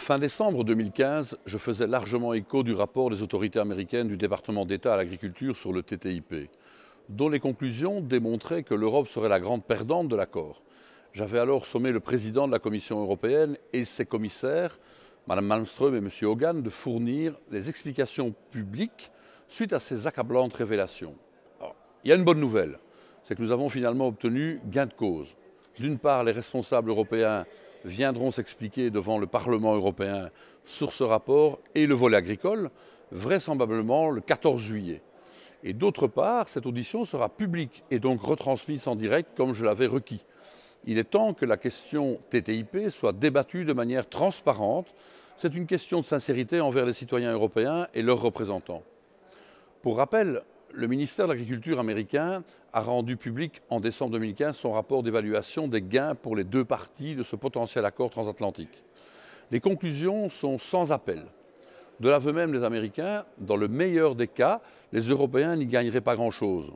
Fin décembre 2015, je faisais largement écho du rapport des autorités américaines du département d'État à l'agriculture sur le TTIP, dont les conclusions démontraient que l'Europe serait la grande perdante de l'accord. J'avais alors sommé le président de la Commission européenne et ses commissaires, Mme Malmström et M. Hogan, de fournir des explications publiques suite à ces accablantes révélations. Alors, il y a une bonne nouvelle, c'est que nous avons finalement obtenu gain de cause. D'une part, les responsables européens viendront s'expliquer devant le Parlement européen sur ce rapport et le volet agricole, vraisemblablement le 14 juillet. Et d'autre part, cette audition sera publique et donc retransmise en direct comme je l'avais requis. Il est temps que la question TTIP soit débattue de manière transparente. C'est une question de sincérité envers les citoyens européens et leurs représentants. Pour rappel, le ministère de l'Agriculture américain a rendu public en décembre 2015 son rapport d'évaluation des gains pour les deux parties de ce potentiel accord transatlantique. Les conclusions sont sans appel. De l'aveu même des Américains, dans le meilleur des cas, les Européens n'y gagneraient pas grand-chose.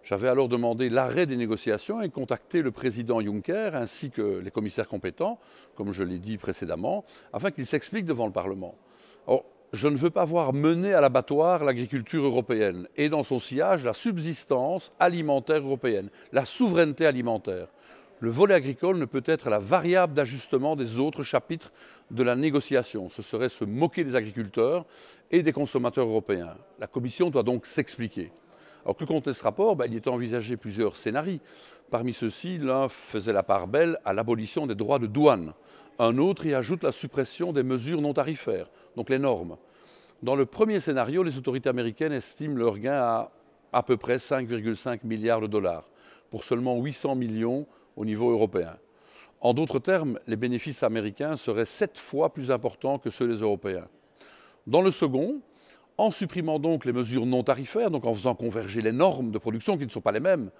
J'avais alors demandé l'arrêt des négociations et contacté le président Juncker ainsi que les commissaires compétents, comme je l'ai dit précédemment, afin qu'ils s'expliquent devant le Parlement. Or, je ne veux pas voir mener à l'abattoir l'agriculture européenne et dans son sillage la subsistance alimentaire européenne, la souveraineté alimentaire. Le volet agricole ne peut être la variable d'ajustement des autres chapitres de la négociation. Ce serait se moquer des agriculteurs et des consommateurs européens. La Commission doit donc s'expliquer. Alors que comptait ce rapport? Il était envisagé plusieurs scénarios. Parmi ceux-ci, l'un faisait la part belle à l'abolition des droits de douane. Un autre y ajoute la suppression des mesures non tarifaires, donc les normes. Dans le premier scénario, les autorités américaines estiment leur gain à peu près 5,5 milliards de dollars, pour seulement 800 millions au niveau européen. En d'autres termes, les bénéfices américains seraient 7 fois plus importants que ceux des Européens. Dans le second, en supprimant donc les mesures non tarifaires, donc en faisant converger les normes de production qui ne sont pas les mêmes,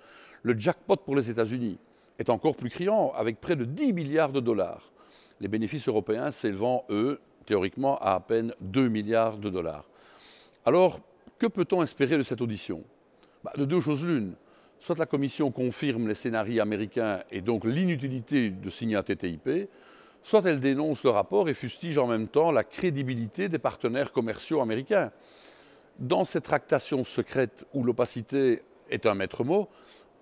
le jackpot pour les États-Unis est encore plus criant, avec près de 10 milliards de dollars. Les bénéfices européens s'élevant, eux, théoriquement, à peine 2 milliards de dollars. Alors, que peut-on espérer de cette audition? De deux choses l'une. Soit la Commission confirme les scénarios américains et donc l'inutilité de signer un TTIP, soit elle dénonce le rapport et fustige en même temps la crédibilité des partenaires commerciaux américains. Dans cette tractation secrète où l'opacité est un maître mot,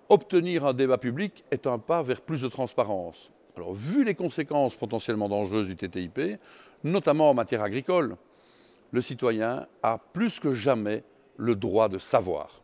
obtenir un débat public est un pas vers plus de transparence. Alors, vu les conséquences potentiellement dangereuses du TTIP, notamment en matière agricole, le citoyen a plus que jamais le droit de savoir.